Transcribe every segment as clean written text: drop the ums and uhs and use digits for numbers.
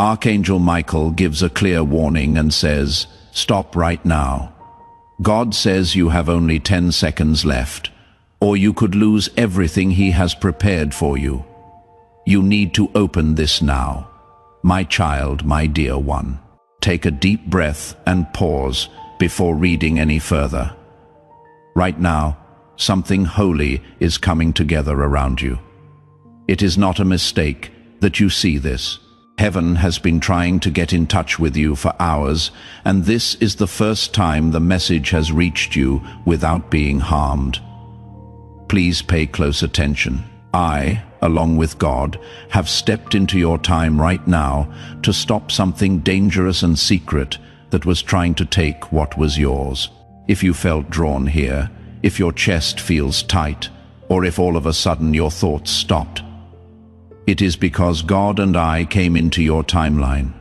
Archangel Michael gives a clear warning and says, "Stop right now." God says you have only 10 seconds left, or you could lose everything He has prepared for you. You need to open this now. My child, my dear one, take a deep breath and pause before reading any further. Right now, something holy is coming together around you. It is not a mistake that you see this. Heaven has been trying to get in touch with you for hours, and this is the first time the message has reached you without being harmed. Please pay close attention. I, along with God, have stepped into your time right now to stop something dangerous and secret that was trying to take what was yours. If you felt drawn here, if your chest feels tight, or if all of a sudden your thoughts stopped, it is because God and I came into your timeline.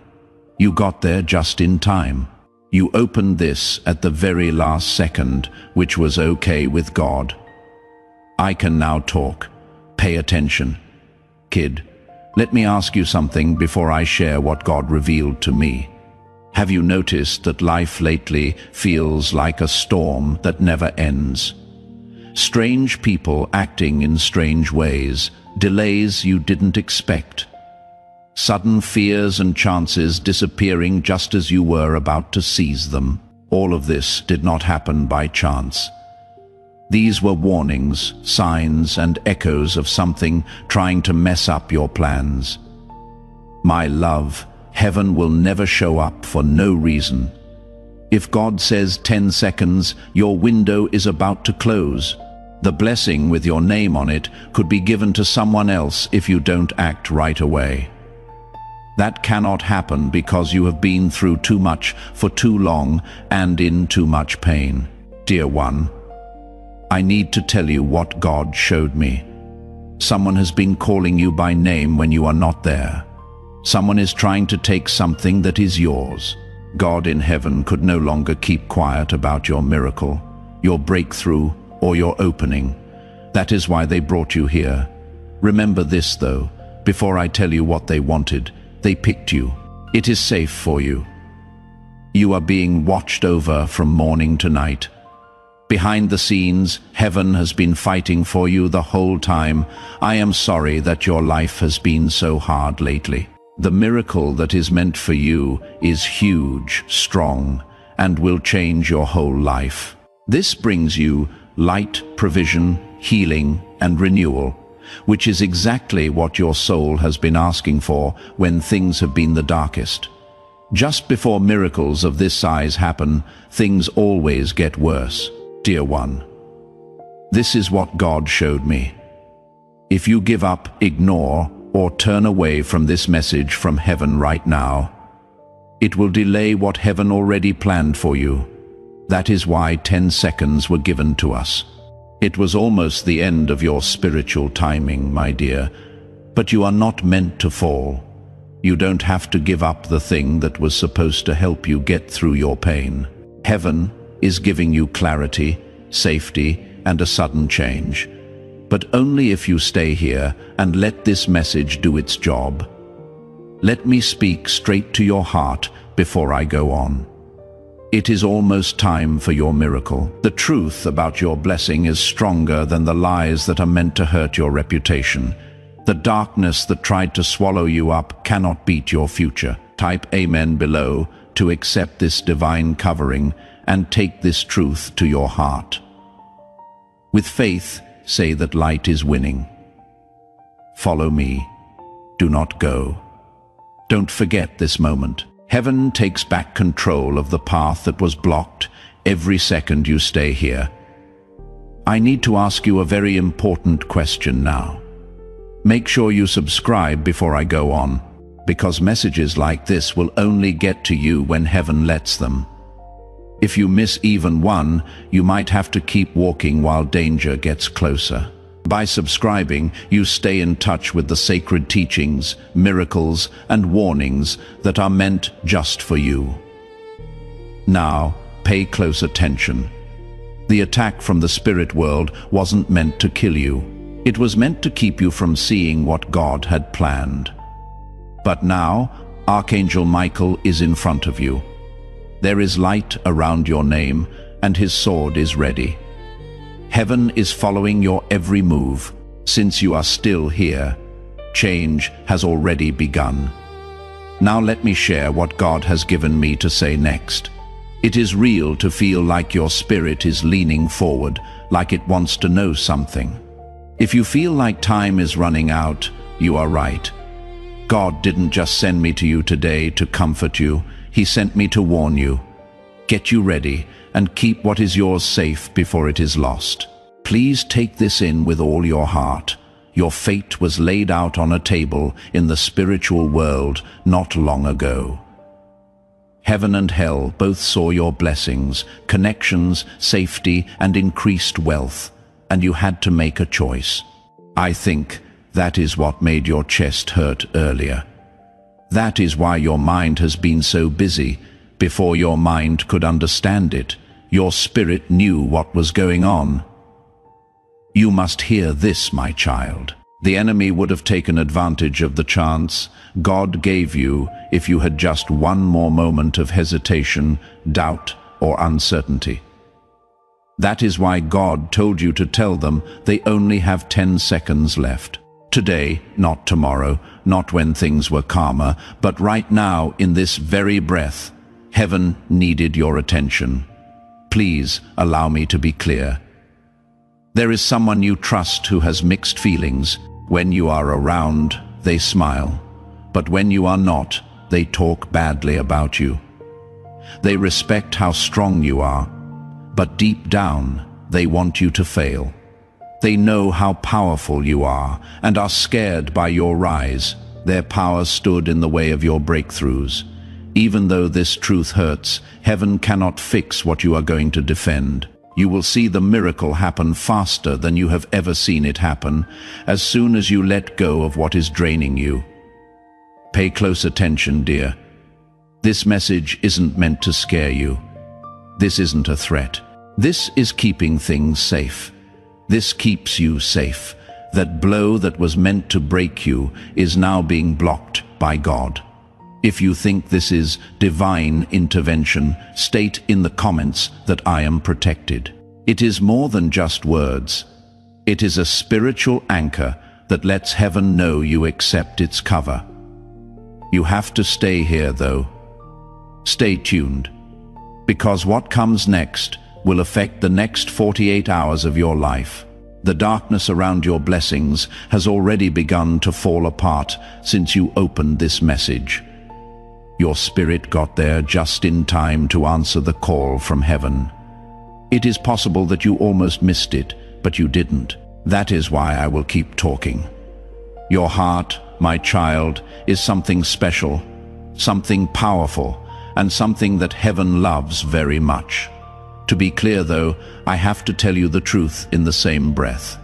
You got there just in time. You opened this at the very last second, which was okay with God. I can now talk. Pay attention. Kid, let me ask you something before I share what God revealed to me. Have you noticed that life lately feels like a storm that never ends? Strange people acting in strange ways, delays you didn't expect, sudden fears and chances disappearing just as you were about to seize them. All of this did not happen by chance. These were warnings, signs, and echoes of something trying to mess up your plans. My love, heaven will never show up for no reason. If God says 10 seconds, your window is about to close. The blessing with your name on it could be given to someone else if you don't act right away. That cannot happen because you have been through too much for too long and in too much pain. Dear one, I need to tell you what God showed me. Someone has been calling you by name when you are not there. Someone is trying to take something that is yours. God in heaven could no longer keep quiet about your miracle, your breakthrough, or your opening. That is why they brought you here. Remember this though, before I tell you what they wanted, they picked you. It is safe for you. You are being watched over from morning to night. Behind the scenes, heaven has been fighting for you the whole time. I am sorry that your life has been so hard lately. The miracle that is meant for you is huge, strong, and will change your whole life. This brings you light, provision, healing, and renewal, which is exactly what your soul has been asking for when things have been the darkest. Just before miracles of this size happen, things always get worse. Dear one, this is what God showed me. If you give up, ignore, or turn away from this message from heaven right now, it will delay what heaven already planned for you. That is why 10 seconds were given to us. It was almost the end of your spiritual timing, my dear, but you are not meant to fall. You don't have to give up the thing that was supposed to help you get through your pain. Heaven is giving you clarity, safety, and a sudden change. But only if you stay here and let this message do its job. Let me speak straight to your heart before I go on. It is almost time for your miracle. The truth about your blessing is stronger than the lies that are meant to hurt your reputation. The darkness that tried to swallow you up cannot beat your future. Type Amen below to accept this divine covering and take this truth to your heart. With faith, say that light is winning. Follow me. Do not go. Don't forget this moment. Heaven takes back control of the path that was blocked every second you stay here. I need to ask you a very important question now. Make sure you subscribe before I go on, because messages like this will only get to you when heaven lets them. If you miss even one, you might have to keep walking while danger gets closer. By subscribing, you stay in touch with the sacred teachings, miracles, and warnings that are meant just for you. Now, pay close attention. The attack from the spirit world wasn't meant to kill you. It was meant to keep you from seeing what God had planned. But now, Archangel Michael is in front of you. There is light around your name, and his sword is ready. Heaven is following your every move. Since you are still here, change has already begun. Now let me share what God has given me to say next. It is real to feel like your spirit is leaning forward, like it wants to know something. If you feel like time is running out, you are right. God didn't just send me to you today to comfort you. He sent me to warn you. Get you ready and keep what is yours safe before it is lost. Please take this in with all your heart. Your fate was laid out on a table in the spiritual world not long ago. Heaven and hell both saw your blessings, connections, safety, and increased wealth, and you had to make a choice. I think that is what made your chest hurt earlier. That is why your mind has been so busy. Before your mind could understand it, your spirit knew what was going on. You must hear this, my child. The enemy would have taken advantage of the chance God gave you if you had just one more moment of hesitation, doubt, or uncertainty. That is why God told you to tell them they only have 10 seconds left. Today, not tomorrow, not when things were calmer, but right now, in this very breath, heaven needed your attention. Please allow me to be clear. There is someone you trust who has mixed feelings. When you are around, they smile. But when you are not, they talk badly about you. They respect how strong you are, but deep down, they want you to fail. They know how powerful you are and are scared by your rise. Their power stood in the way of your breakthroughs. Even though this truth hurts, heaven cannot fix what you are going to defend. You will see the miracle happen faster than you have ever seen it happen, as soon as you let go of what is draining you. Pay close attention, dear. This message isn't meant to scare you. This isn't a threat. This is keeping things safe. This keeps you safe. That blow that was meant to break you is now being blocked by God. If you think this is divine intervention, state in the comments that I am protected. It is more than just words. It is a spiritual anchor that lets heaven know you accept its cover. You have to stay here, though. Stay tuned, because what comes next will affect the next 48 hours of your life. The darkness around your blessings has already begun to fall apart since you opened this message. Your spirit got there just in time to answer the call from heaven. It is possible that you almost missed it, but you didn't. That is why I will keep talking. Your heart, my child, is something special, something powerful, and something that heaven loves very much. To be clear, though, I have to tell you the truth in the same breath.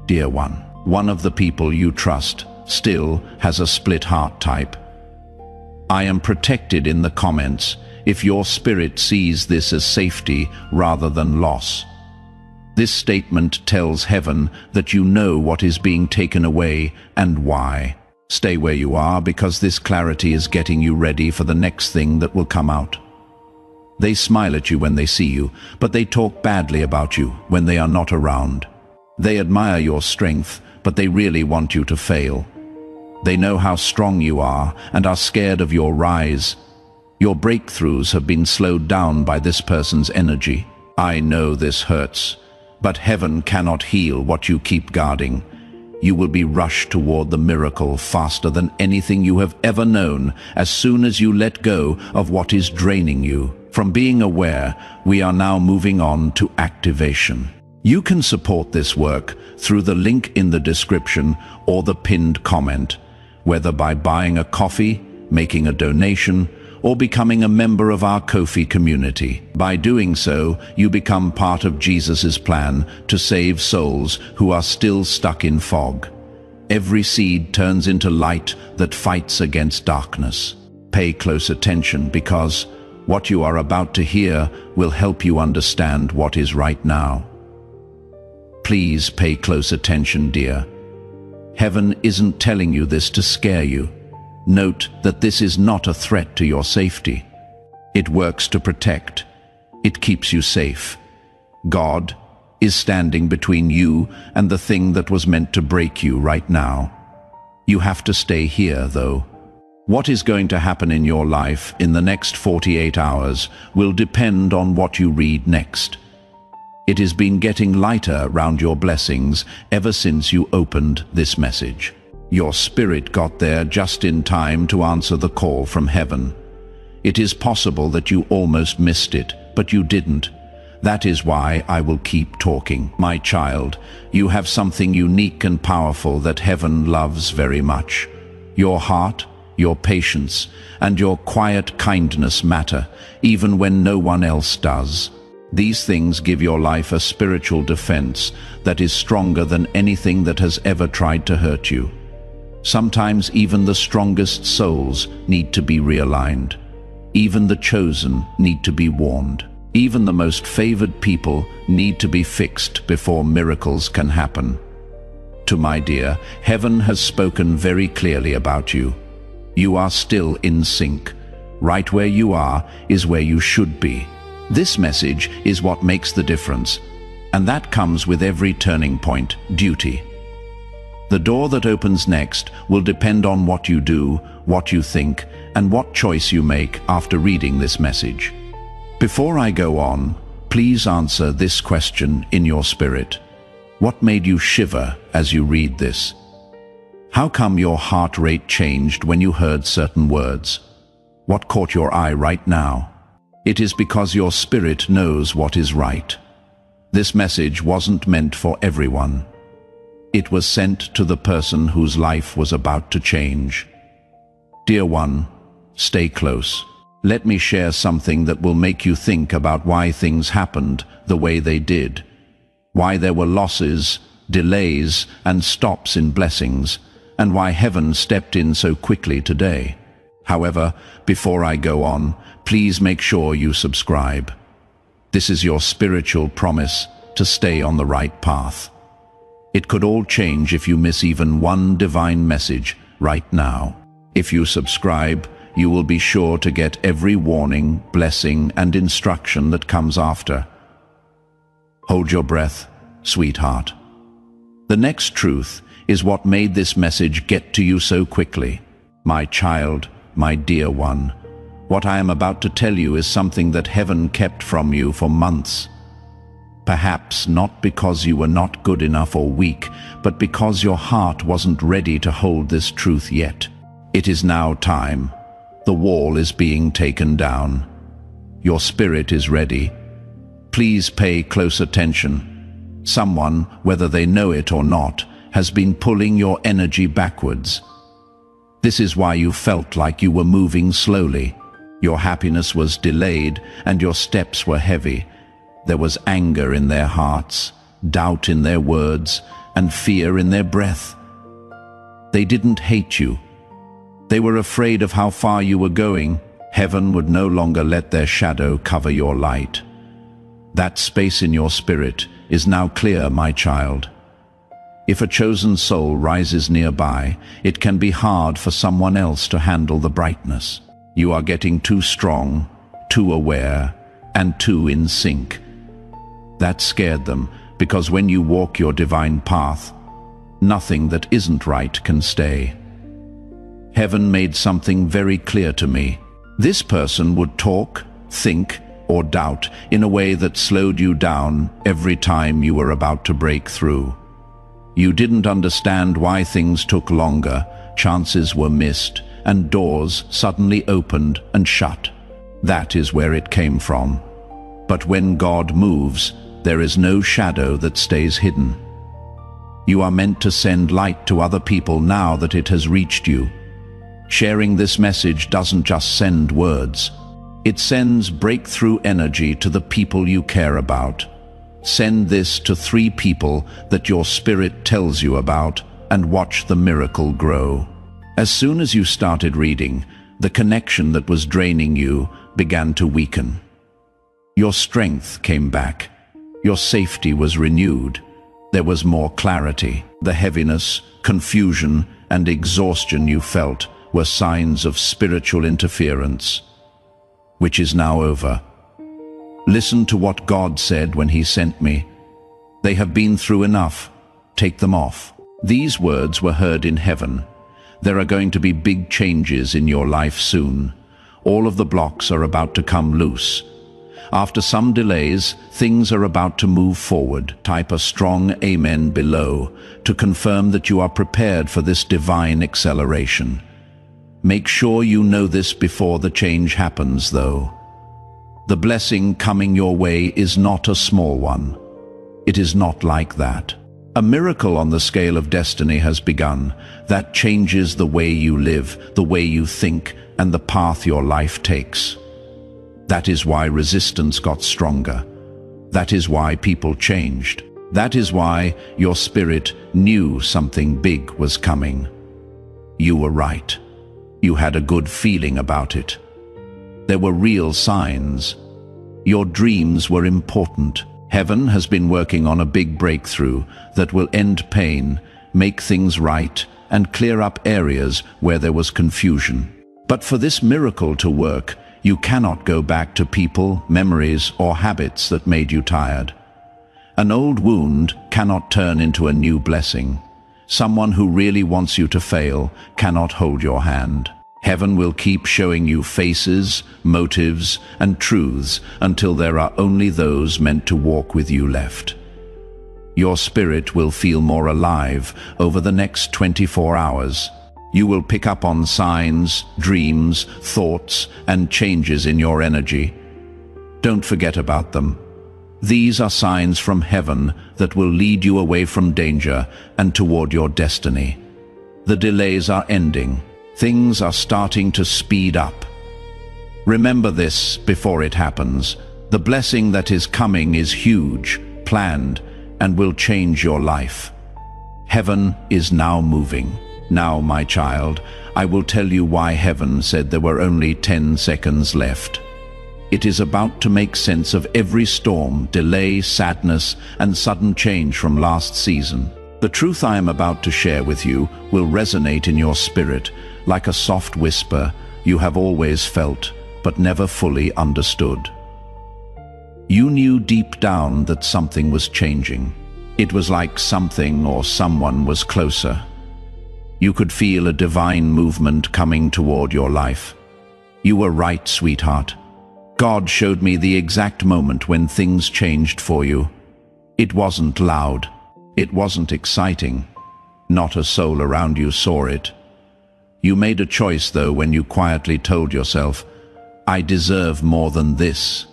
Dear one of the people you trust still has a split heart type. I am protected in the comments if your spirit sees this as safety rather than loss. This statement tells heaven that you know what is being taken away and why. Stay where you are, because this clarity is getting you ready for the next thing that will come out. They smile at you when they see you, but they talk badly about you when they are not around. They admire your strength, but they really want you to fail. They know how strong you are and are scared of your rise. Your breakthroughs have been slowed down by this person's energy. I know this hurts, but heaven cannot heal what you keep guarding. You will be rushed toward the miracle faster than anything you have ever known as soon as you let go of what is draining you. From being aware, we are now moving on to activation. You can support this work through the link in the description or the pinned comment, whether by buying a coffee, making a donation, or becoming a member of our Ko-fi community. By doing so, you become part of Jesus' plan to save souls who are still stuck in fog. Every seed turns into light that fights against darkness. Pay close attention, because what you are about to hear will help you understand what is right now. Please pay close attention, dear. Heaven isn't telling you this to scare you. Note that this is not a threat to your safety. It works to protect. It keeps you safe. God is standing between you and the thing that was meant to break you right now. You have to stay here, though. What is going to happen in your life in the next 48 hours will depend on what you read next. It has been getting lighter around your blessings ever since you opened this message. Your spirit got there just in time to answer the call from heaven. It is possible that you almost missed it, but you didn't. That is why I will keep talking. My child, you have something unique and powerful that heaven loves very much. Your heart, your patience, and your quiet kindness matter, even when no one else does. These things give your life a spiritual defense that is stronger than anything that has ever tried to hurt you. Sometimes even the strongest souls need to be realigned. Even the chosen need to be warned. Even the most favored people need to be fixed before miracles can happen. To my dear, heaven has spoken very clearly about you. You are still in sync. Right where you are is where you should be. This message is what makes the difference, and that comes with every turning point, duty. The door that opens next will depend on what you do, what you think, and what choice you make after reading this message. Before I go on, please answer this question in your spirit. What made you shiver as you read this? How come your heart rate changed when you heard certain words? What caught your eye right now? It is because your spirit knows what is right. This message wasn't meant for everyone. It was sent to the person whose life was about to change. Dear one, stay close. Let me share something that will make you think about why things happened the way they did. Why there were losses, delays, and stops in blessings, and why heaven stepped in so quickly today. However, before I go on, please make sure you subscribe. This is your spiritual promise to stay on the right path. It could all change if you miss even one divine message right now. If you subscribe, you will be sure to get every warning, blessing, and instruction that comes after. Hold your breath, sweetheart. The next truth is what made this message get to you so quickly. My child, my dear one, what I am about to tell you is something that heaven kept from you for months. Perhaps not because you were not good enough or weak, but because your heart wasn't ready to hold this truth yet. It is now time. The wall is being taken down. Your spirit is ready. Please pay close attention. Someone, whether they know it or not, has been pulling your energy backwards. This is why you felt like you were moving slowly. Your happiness was delayed and your steps were heavy. There was anger in their hearts, doubt in their words, and fear in their breath. They didn't hate you. They were afraid of how far you were going. Heaven would no longer let their shadow cover your light. That space in your spirit is now clear, my child. If a chosen soul rises nearby, it can be hard for someone else to handle the brightness. You are getting too strong, too aware, and too in sync. That scared them, because when you walk your divine path, nothing that isn't right can stay. Heaven made something very clear to me. This person would talk, think, or doubt in a way that slowed you down every time you were about to break through. You didn't understand why things took longer, chances were missed, and doors suddenly opened and shut. That is where it came from. But when God moves, there is no shadow that stays hidden. You are meant to send light to other people now that it has reached you. Sharing this message doesn't just send words. It sends breakthrough energy to the people you care about. Send this to 3 people that your spirit tells you about and watch the miracle grow. As soon as you started reading, the connection that was draining you began to weaken. Your strength came back. Your safety was renewed. There was more clarity. The heaviness, confusion, and exhaustion you felt were signs of spiritual interference, which is now over. Listen to what God said when He sent me. They have been through enough. Take them off. These words were heard in heaven. There are going to be big changes in your life soon. All of the blocks are about to come loose. After some delays, things are about to move forward. Type a strong amen below to confirm that you are prepared for this divine acceleration. Make sure you know this before the change happens, though. The blessing coming your way is not a small one. It is not like that. A miracle on the scale of destiny has begun that changes the way you live, the way you think, and the path your life takes. That is why resistance got stronger. That is why people changed. That is why your spirit knew something big was coming. You were right. You had a good feeling about it. There were real signs. Your dreams were important. Heaven has been working on a big breakthrough that will end pain, make things right, and clear up areas where there was confusion. But for this miracle to work, you cannot go back to people, memories, or habits that made you tired. An old wound cannot turn into a new blessing. Someone who really wants you to fail cannot hold your hand. Heaven will keep showing you faces, motives, and truths until there are only those meant to walk with you left. Your spirit will feel more alive over the next 24 hours. You will pick up on signs, dreams, thoughts, and changes in your energy. Don't forget about them. These are signs from heaven that will lead you away from danger and toward your destiny. The delays are ending. Things are starting to speed up. Remember this before it happens. The blessing that is coming is huge, planned, and will change your life. Heaven is now moving. Now, my child, I will tell you why heaven said there were only 10 seconds left. It is about to make sense of every storm, delay, sadness, and sudden change from last season. The truth I am about to share with you will resonate in your spirit like a soft whisper you have always felt but never fully understood. You knew deep down that something was changing. It was like something or someone was closer. You could feel a divine movement coming toward your life. You were right, sweetheart. God showed me the exact moment when things changed for you. It wasn't loud. It wasn't exciting. Not a soul around you saw it. You made a choice, though, when you quietly told yourself, I deserve more than this.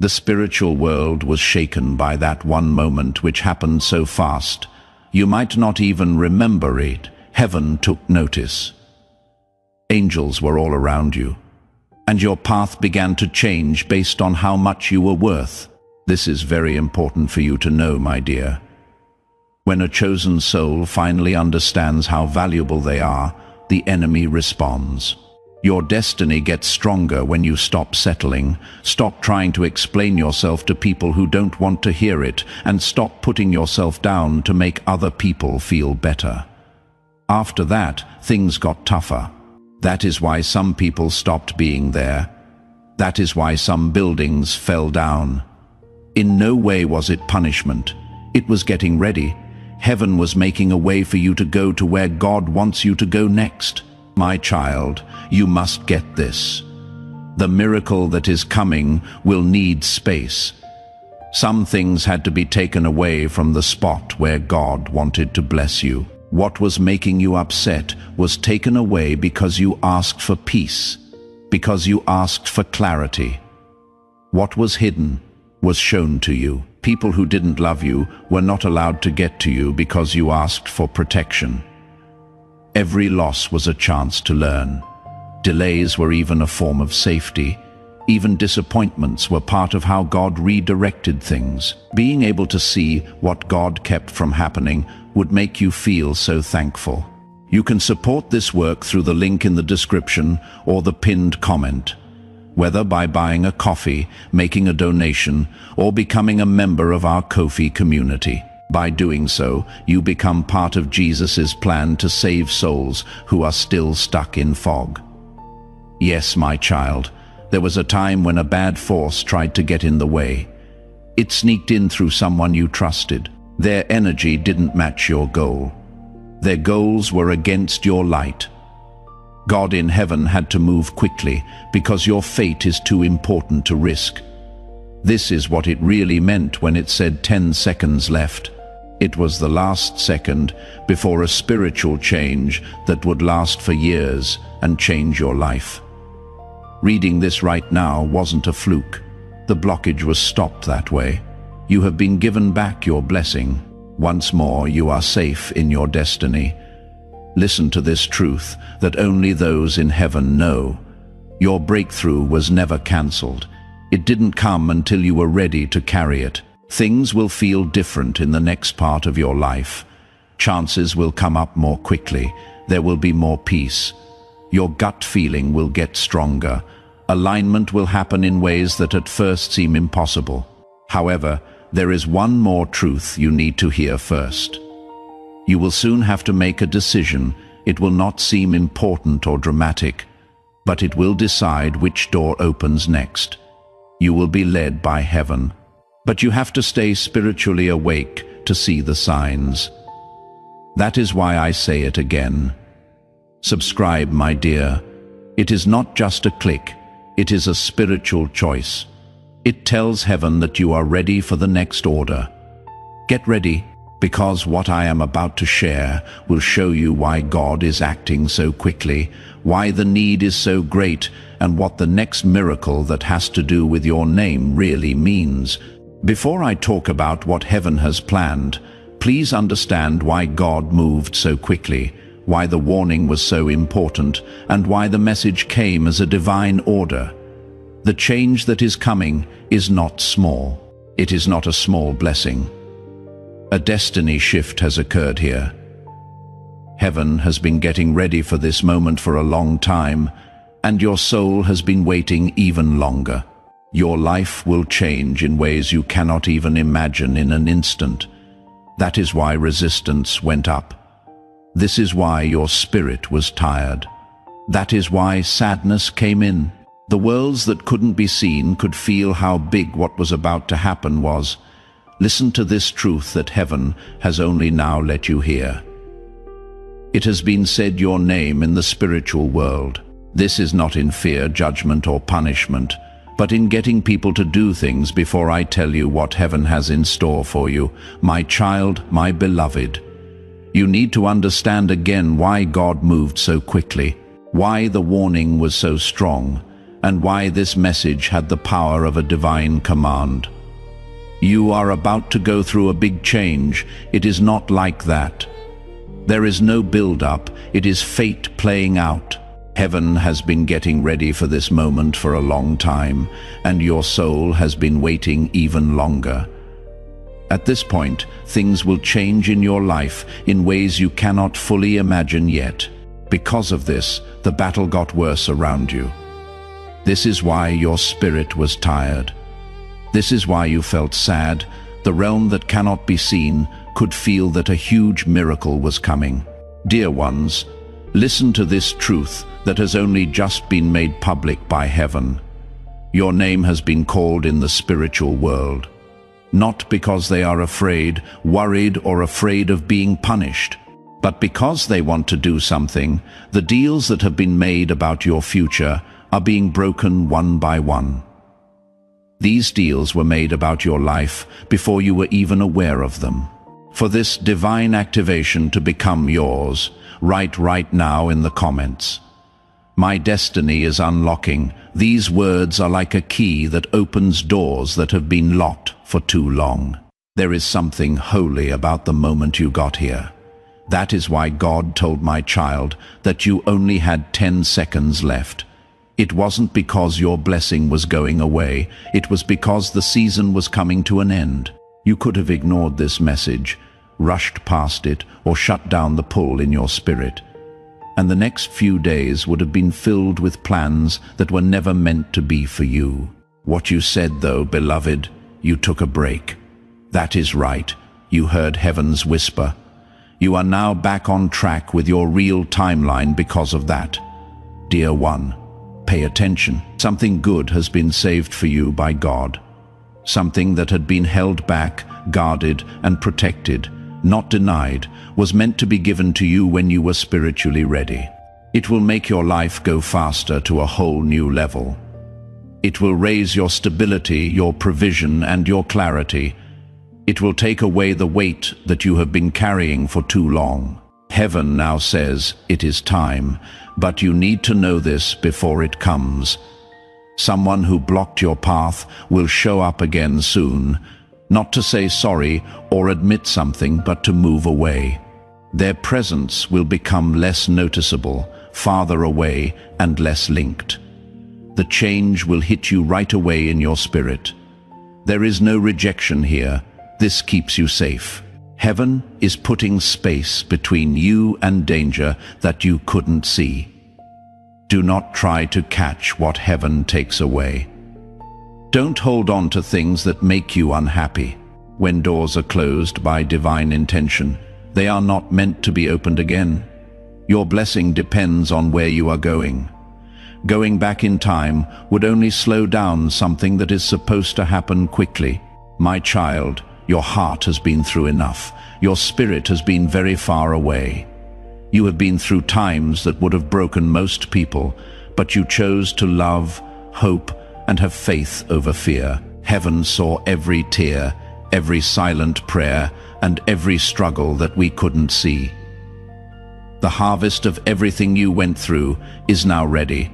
The spiritual world was shaken by that one moment which happened so fast. You might not even remember it. Heaven took notice. Angels were all around you, and your path began to change based on how much you were worth. This is very important for you to know, my dear. When a chosen soul finally understands how valuable they are, the enemy responds. Your destiny gets stronger when you stop settling, stop trying to explain yourself to people who don't want to hear it, and stop putting yourself down to make other people feel better. After that, things got tougher. That is why some people stopped being there. That is why some buildings fell down. In no way was it punishment. It was getting ready. Heaven was making a way for you to go to where God wants you to go next. My child, you must get this. The miracle that is coming will need space. Some things had to be taken away from the spot where God wanted to bless you. What was making you upset was taken away because you asked for peace, because you asked for clarity. What was hidden was shown to you. People who didn't love you were not allowed to get to you because you asked for protection. Every loss was a chance to learn. Delays were even a form of safety. Even disappointments were part of how God redirected things. Being able to see what God kept from happening would make you feel so thankful. You can support this work through the link in the description or the pinned comment, whether by buying a coffee, making a donation, or becoming a member of our Ko-fi community. By doing so, you become part of Jesus' plan to save souls who are still stuck in fog. Yes, my child, there was a time when a bad force tried to get in the way. It sneaked in through someone you trusted. Their energy didn't match your goal. Their goals were against your light. God in heaven had to move quickly because your fate is too important to risk. This is what it really meant when it said 10 seconds left. It was the last second before a spiritual change that would last for years and change your life. Reading this right now wasn't a fluke. The blockage was stopped that way. You have been given back your blessing. Once more, you are safe in your destiny. Listen to this truth that only those in heaven know. Your breakthrough was never cancelled. It didn't come until you were ready to carry it. Things will feel different in the next part of your life. Chances will come up more quickly. There will be more peace. Your gut feeling will get stronger. Alignment will happen in ways that at first seem impossible. However, there is one more truth you need to hear first. You will soon have to make a decision. It will not seem important or dramatic, but it will decide which door opens next. You will be led by heaven, but you have to stay spiritually awake to see the signs. That is why I say it again. Subscribe, my dear. It is not just a click. It is a spiritual choice. It tells heaven that you are ready for the next order. Get ready, because what I am about to share will show you why God is acting so quickly, why the need is so great, and what the next miracle that has to do with your name really means. Before I talk about what heaven has planned, please understand why God moved so quickly, why the warning was so important, and why the message came as a divine order. The change that is coming is not small. It is not a small blessing. A destiny shift has occurred here. Heaven has been getting ready for this moment for a long time, and your soul has been waiting even longer. Your life will change in ways you cannot even imagine in an instant. That is why resistance went up. This is why your spirit was tired. That is why sadness came in. The worlds that couldn't be seen could feel how big what was about to happen was. Listen to this truth that heaven has only now let you hear. It has been said your name in the spiritual world. This is not in fear, judgment, or punishment, but in getting people to do things before I tell you what heaven has in store for you. My child, my beloved, you need to understand again why God moved so quickly, why the warning was so strong, and why this message had the power of a divine command. You are about to go through a big change. It is not like that. There is no build-up. It is fate playing out. Heaven has been getting ready for this moment for a long time, and your soul has been waiting even longer. At this point, things will change in your life in ways you cannot fully imagine yet. Because of this, the battle got worse around you. This is why your spirit was tired. This is why you felt sad. The realm that cannot be seen could feel that a huge miracle was coming. Dear ones, listen to this truth that has only just been made public by heaven. Your name has been called in the spiritual world. Not because they are afraid, worried, or afraid of being punished, but because they want to do something. The deals that have been made about your future are being broken one by one. These deals were made about your life before you were even aware of them. For this divine activation to become yours, write right now in the comments. My destiny is unlocking. These words are like a key that opens doors that have been locked for too long. There is something holy about the moment you got here. That is why God told my child that you only had 10 seconds left. It wasn't because your blessing was going away. It was because the season was coming to an end. You could have ignored this message, rushed past it, or shut down the pull in your spirit. And the next few days would have been filled with plans that were never meant to be for you. What you said, though, beloved, you took a break. That is right. you heard heaven's whisper. You are now back on track with your real timeline because of that. Dear one, pay attention. Something good has been saved for you by God. Something that had been held back, guarded, and protected, not denied, was meant to be given to you when you were spiritually ready. It will make your life go faster to a whole new level. It will raise your stability, your provision, and your clarity. It will take away the weight that you have been carrying for too long. Heaven now says it is time, but you need to know this before it comes. Someone who blocked your path will show up again soon, not to say sorry or admit something, but to move away. Their presence will become less noticeable, farther away, and less linked. The change will hit you right away in your spirit. There is no rejection here. This keeps you safe. Heaven is putting space between you and danger that you couldn't see. Do not try to catch what heaven takes away. Don't hold on to things that make you unhappy. When doors are closed by divine intention, they are not meant to be opened again. Your blessing depends on where you are going. Going back in time would only slow down something that is supposed to happen quickly. My child, your heart has been through enough. Your spirit has been very far away. You have been through times that would have broken most people, but you chose to love, hope, and have faith over fear. Heaven saw every tear, every silent prayer, and every struggle that we couldn't see. The harvest of everything you went through is now ready.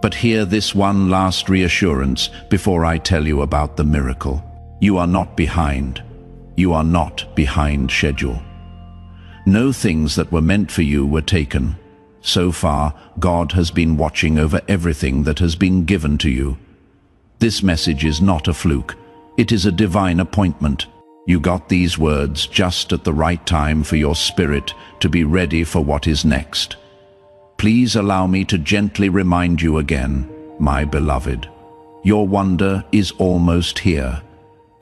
But hear this one last reassurance before I tell you about the miracle. You are not behind. You are not behind schedule. No things that were meant for you were taken. So far, God has been watching over everything that has been given to you. This message is not a fluke. It is a divine appointment. You got these words just at the right time for your spirit to be ready for what is next. Please allow me to gently remind you again, my beloved. Your wonder is almost here.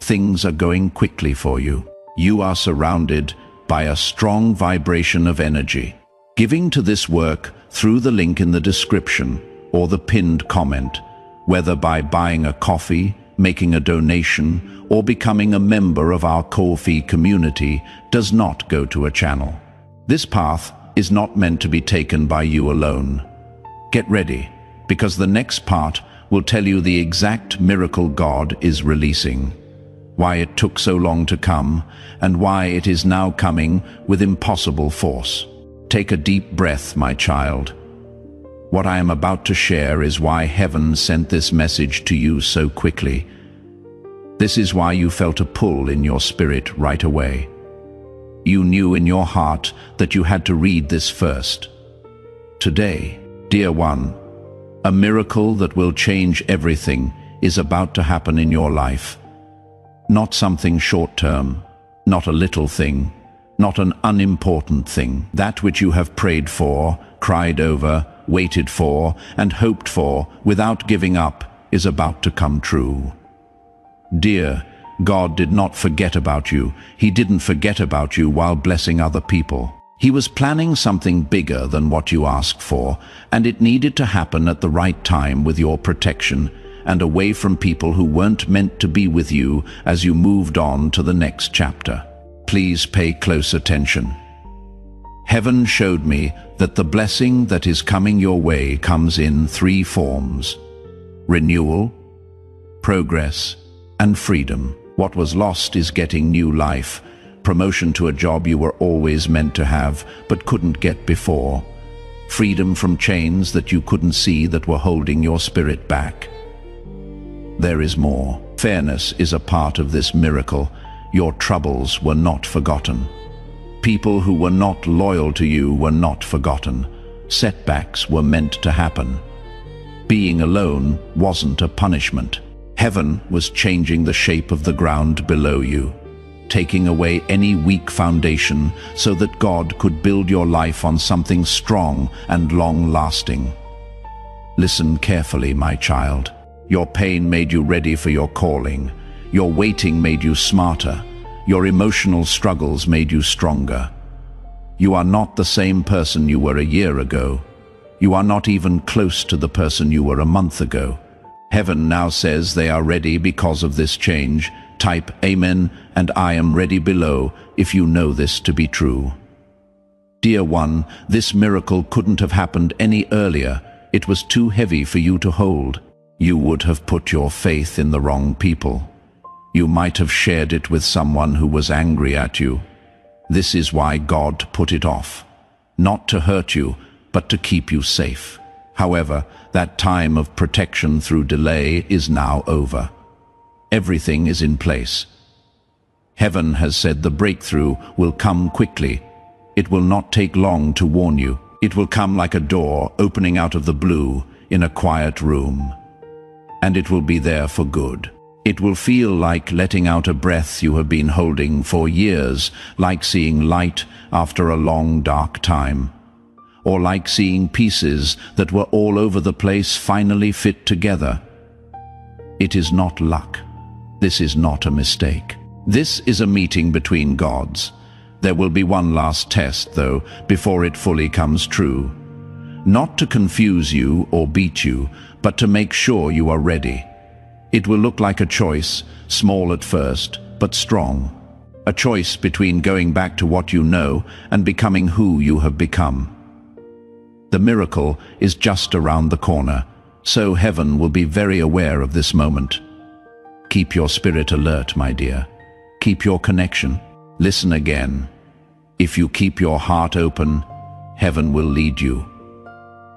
Things are going quickly for you. You are surrounded by a strong vibration of energy. Giving to this work through the link in the description or the pinned comment, whether by buying a coffee, making a donation, or becoming a member of our Ko-fi community, does not go to a channel. This path is not meant to be taken by you alone. Get ready, because the next part will tell you the exact miracle God is releasing, why it took so long to come, and why it is now coming with impossible force. Take a deep breath, my child. What I am about to share is why heaven sent this message to you so quickly. This is why you felt a pull in your spirit right away. You knew in your heart that you had to read this first. Today, dear one, a miracle that will change everything is about to happen in your life. Not something short-term, not a little thing, not an unimportant thing. That which you have prayed for, cried over, waited for, and hoped for without giving up is about to come true. Dear, God did not forget about you. He didn't forget about you while blessing other people. He was planning something bigger than what you asked for, and it needed to happen at the right time with your protection and away from people who weren't meant to be with you as you moved on to the next chapter. Please pay close attention. Heaven showed me that the blessing that is coming your way comes in 3 forms: renewal, progress, and freedom. What was lost is getting new life, promotion to a job you were always meant to have but couldn't get before, freedom from chains that you couldn't see that were holding your spirit back. There is more. Fairness is a part of this miracle. Your troubles were not forgotten. People who were not loyal to you were not forgotten. Setbacks were meant to happen. Being alone wasn't a punishment. Heaven was changing the shape of the ground below you, taking away any weak foundation so that God could build your life on something strong and long-lasting. Listen carefully, my child. Your pain made you ready for your calling. Your waiting made you smarter. Your emotional struggles made you stronger. You are not the same person you were a year ago. You are not even close to the person you were a month ago. Heaven now says they are ready because of this change. Type Amen and I am ready below if you know this to be true. Dear one, this miracle couldn't have happened any earlier. It was too heavy for you to hold. You would have put your faith in the wrong people. You might have shared it with someone who was angry at you. This is why God put it off. Not to hurt you, but to keep you safe. However, that time of protection through delay is now over. Everything is in place. Heaven has said the breakthrough will come quickly. It will not take long to warn you. It will come like a door opening out of the blue in a quiet room. And it will be there for good. It will feel like letting out a breath you have been holding for years, like seeing light after a long dark time, or like seeing pieces that were all over the place finally fit together. It is not luck. This is not a mistake. This is a meeting between gods. There will be one last test, though, before it fully comes true. Not to confuse you or beat you, but to make sure you are ready. It will look like a choice, small at first, but strong. A choice between going back to what you know and becoming who you have become. The miracle is just around the corner, so heaven will be very aware of this moment. Keep your spirit alert, my dear. Keep your connection. Listen again. If you keep your heart open, heaven will lead you.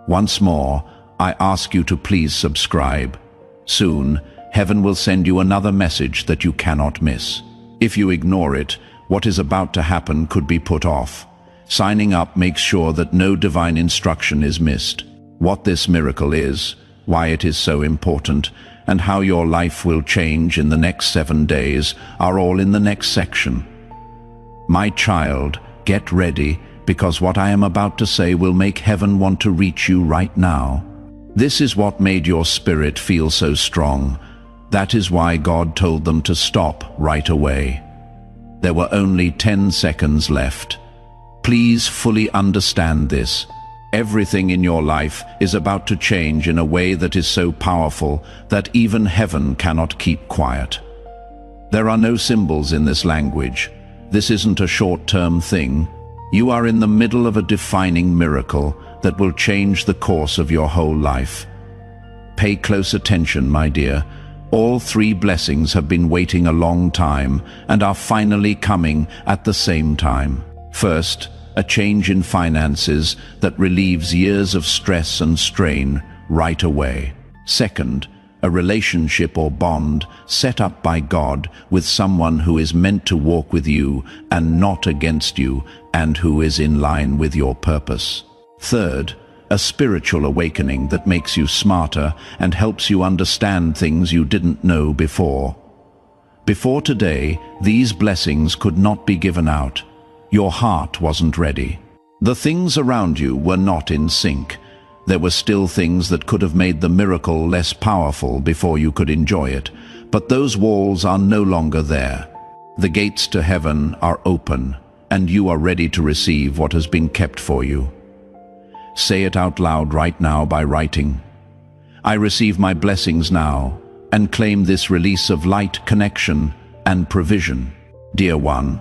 Once more, I ask you to please subscribe. Soon, heaven will send you another message that you cannot miss. If you ignore it, what is about to happen could be put off. Signing up makes sure that no divine instruction is missed. What this miracle is, why it is so important, and how your life will change in the next 7 days are all in the next section. My child, get ready, because what I am about to say will make heaven want to reach you right now. This is what made your spirit feel so strong. That is why God told them to stop right away. There were only 10 seconds left. Please fully understand this. Everything in your life is about to change in a way that is so powerful that even heaven cannot keep quiet. There are no symbols in this language. This isn't a short-term thing. You are in the middle of a defining miracle that will change the course of your whole life. Pay close attention, my dear. All 3 blessings have been waiting a long time and are finally coming at the same time. First, a change in finances that relieves years of stress and strain right away. Second, a relationship or bond set up by God with someone who is meant to walk with you and not against you, and who is in line with your purpose. Third, a spiritual awakening that makes you smarter and helps you understand things you didn't know before. Before today, these blessings could not be given out. Your heart wasn't ready. The things around you were not in sync. There were still things that could have made the miracle less powerful before you could enjoy it, but those walls are no longer there. The gates to heaven are open, and you are ready to receive what has been kept for you. Say it out loud right now by writing. I receive my blessings now, and claim this release of light, connection, and provision. Dear one,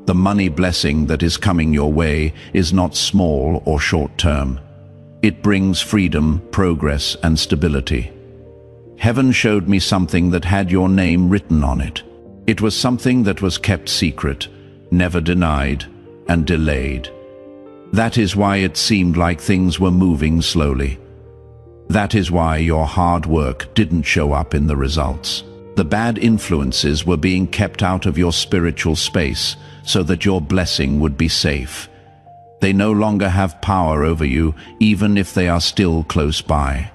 the money blessing that is coming your way is not small or short-term. It brings freedom, progress, and stability. Heaven showed me something that had your name written on it. It was something that was kept secret, never denied, and delayed. That is why it seemed like things were moving slowly. That is why your hard work didn't show up in the results. The bad influences were being kept out of your spiritual space so that your blessing would be safe. They no longer have power over you, even if they are still close by.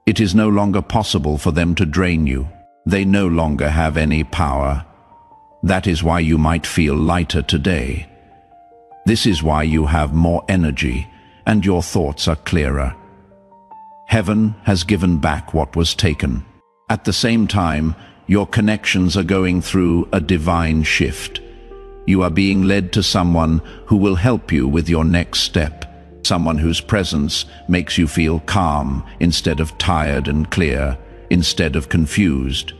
It is no longer possible for them to drain you. They no longer have any power. That is why you might feel lighter today. This is why you have more energy and your thoughts are clearer. Heaven has given back what was taken. At the same time, Your connections are going through a divine shift. You are being led to someone who will help you with your next step. Someone whose presence makes you feel calm instead of tired, and clear instead of confused.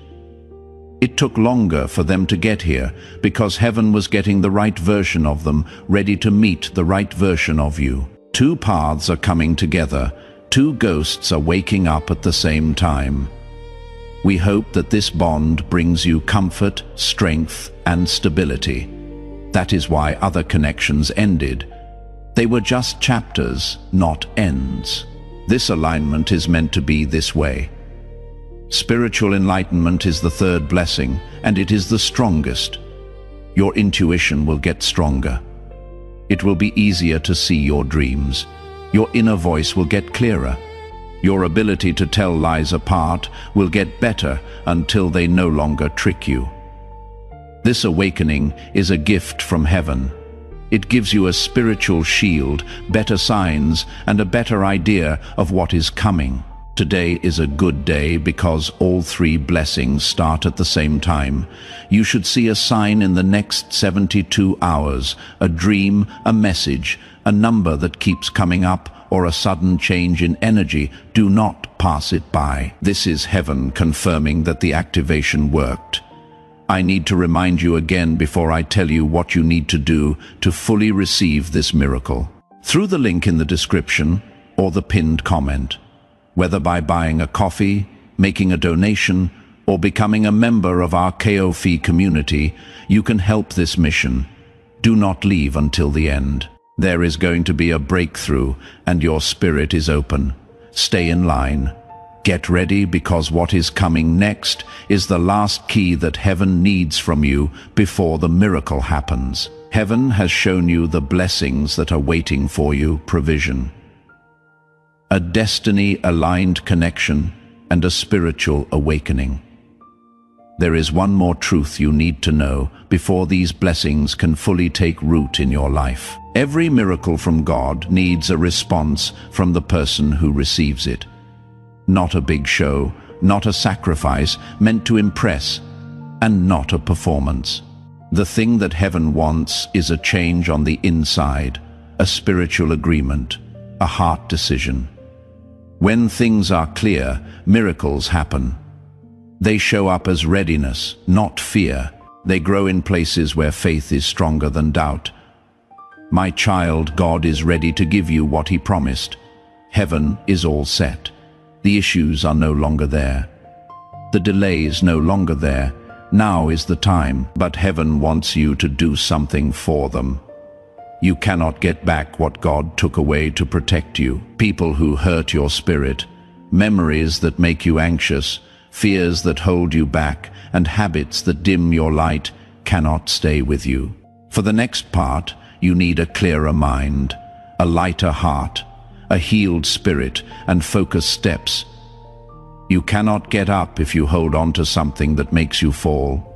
It took longer for them to get here because heaven was getting the right version of them, ready to meet the right version of you. Two paths are coming together. Two ghosts are waking up at the same time. We hope that this bond brings you comfort, strength, and stability. That is why other connections ended. They were just chapters, not ends. This alignment is meant to be this way. Spiritual enlightenment is the third blessing, and it is the strongest. Your intuition will get stronger. It will be easier to see your dreams. Your inner voice will get clearer. Your ability to tell lies apart will get better until they no longer trick you. This awakening is a gift from heaven. It gives you a spiritual shield, better signs, and a better idea of what is coming. Today is a good day because all three blessings start at the same time. You should see a sign in the next 72 hours, a dream, a message, a number that keeps coming up, or a sudden change in energy. Do not pass it by. This is heaven confirming that the activation worked. I need to remind you again before I tell you what you need to do to fully receive this miracle. Through the link in the description or the pinned comment. Whether by buying a coffee, making a donation, or becoming a member of our KOF community, you can help this mission. Do not leave until the end. There is going to be a breakthrough, and your spirit is open. Stay in line. Get ready, because what is coming next is the last key that heaven needs from you before the miracle happens. Heaven has shown you the blessings that are waiting for you, provision. A destiny-aligned connection, and a spiritual awakening. There is one more truth you need to know before these blessings can fully take root in your life. Every miracle from God needs a response from the person who receives it. Not a big show, not a sacrifice meant to impress, and not a performance. The thing that heaven wants is a change on the inside, a spiritual agreement, a heart decision. When things are clear, miracles happen. They show up as readiness, not fear. They grow in places where faith is stronger than doubt. My child, God is ready to give you what He promised. Heaven is all set. The issues are no longer there. The delay is no longer there. Now is the time, but heaven wants you to do something for them. You cannot get back what God took away to protect you. People who hurt your spirit, memories that make you anxious, fears that hold you back, and habits that dim your light cannot stay with you. For the next part, you need a clearer mind, a lighter heart, a healed spirit, and focused steps. You cannot get up if you hold on to something that makes you fall.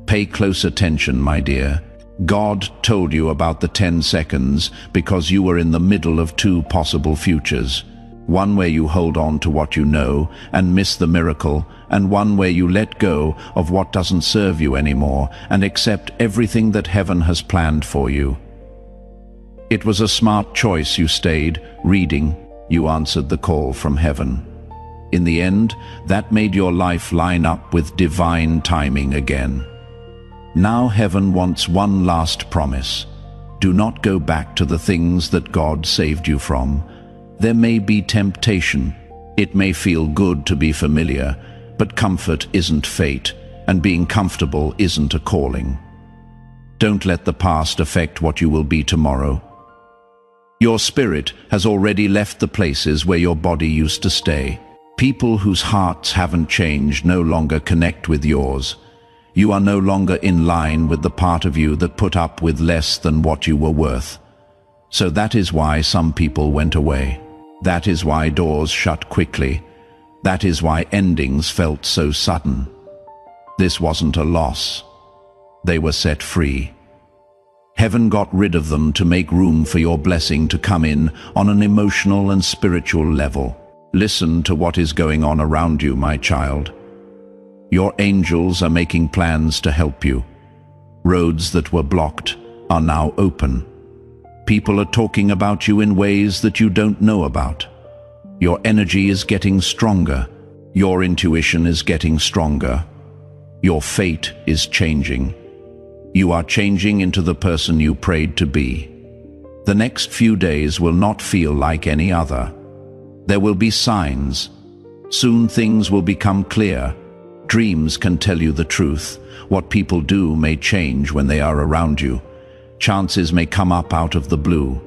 Pay close attention, my dear. God told you about the 10 seconds because you were in the middle of two possible futures. One where you hold on to what you know and miss the miracle, and one where you let go of what doesn't serve you anymore and accept everything that heaven has planned for you. It was a smart choice. You stayed, reading. You answered the call from heaven. In the end, that made your life line up with divine timing again. Now heaven wants one last promise. Do not go back to the things that God saved you from. There may be temptation. It may feel good to be familiar, but comfort isn't fate, and being comfortable isn't a calling. Don't let the past affect what you will be tomorrow. Your spirit has already left the places where your body used to stay. People whose hearts haven't changed no longer connect with yours. You are no longer in line with the part of you that put up with less than what you were worth. So that is why some people went away. That is why doors shut quickly. That is why endings felt so sudden. This wasn't a loss. They were set free. Heaven got rid of them to make room for your blessing to come in on an emotional and spiritual level. Listen to what is going on around you, my child. Your angels are making plans to help you. Roads that were blocked are now open. People are talking about you in ways that you don't know about. Your energy is getting stronger. Your intuition is getting stronger. Your fate is changing. You are changing into the person you prayed to be. The next few days will not feel like any other. There will be signs. Soon things will become clear. Dreams can tell you the truth. What people do may change when they are around you. Chances may come up out of the blue.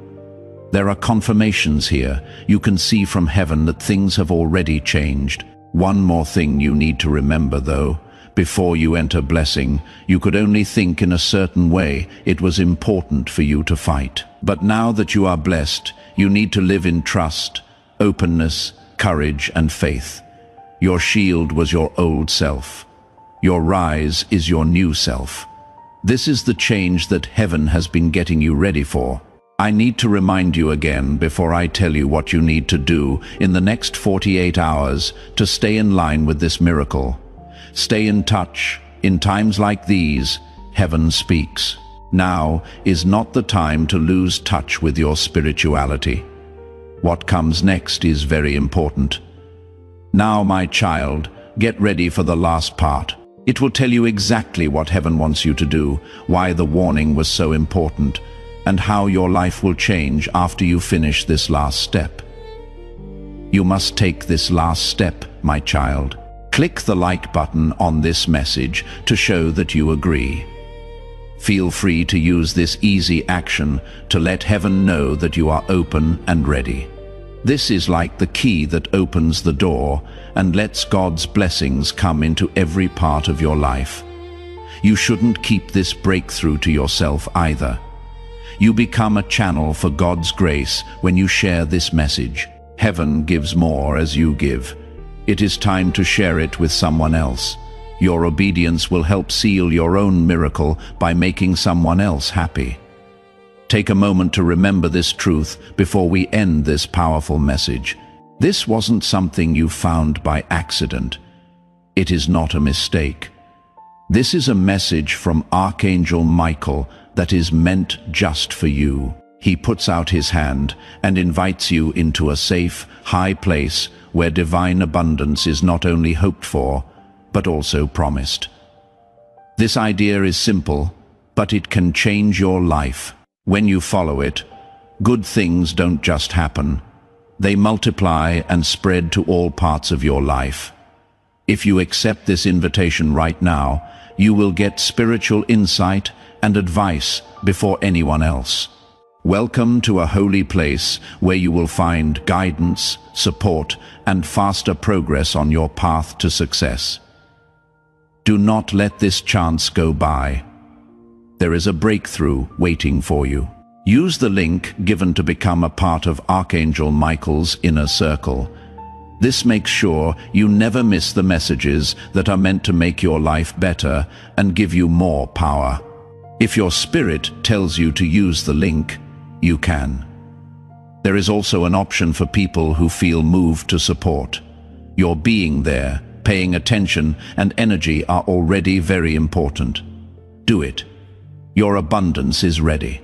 There are confirmations here. You can see from heaven that things have already changed. One more thing you need to remember, though. Before you enter blessing, you could only think in a certain way. It was important for you to fight. But now that you are blessed, you need to live in trust, openness, courage, and faith. Your shield was your old self. Your rise is your new self. This is the change that heaven has been getting you ready for. I need to remind you again before I tell you what you need to do in the next 48 hours to stay in line with this miracle. Stay in touch. In times like these, heaven speaks. Now is not the time to lose touch with your spirituality. What comes next is very important. Now, my child, get ready for the last part. It will tell you exactly what heaven wants you to do, why the warning was so important, and how your life will change after you finish this last step. You must take this last step, my child. Click the like button on this message to show that you agree. Feel free to use this easy action to let heaven know that you are open and ready. This is like the key that opens the door and lets God's blessings come into every part of your life. You shouldn't keep this breakthrough to yourself either. You become a channel for God's grace when you share this message. Heaven gives more as you give. It is time to share it with someone else. Your obedience will help seal your own miracle by making someone else happy. Take a moment to remember this truth before we end this powerful message. This wasn't something you found by accident. It is not a mistake. This is a message from Archangel Michael that is meant just for you. He puts out his hand and invites you into a safe, high place where divine abundance is not only hoped for, but also promised. This idea is simple, but it can change your life. When you follow it, good things don't just happen. They multiply and spread to all parts of your life. If you accept this invitation right now, you will get spiritual insight and advice before anyone else. Welcome to a holy place where you will find guidance, support, and faster progress on your path to success. Do not let this chance go by. There is a breakthrough waiting for you. Use the link given to become a part of Archangel Michael's inner circle. This makes sure you never miss the messages that are meant to make your life better and give you more power. If your spirit tells you to use the link, you can. There is also an option for people who feel moved to support. Your being there, paying attention, and energy are already very important. Do it. Your abundance is ready.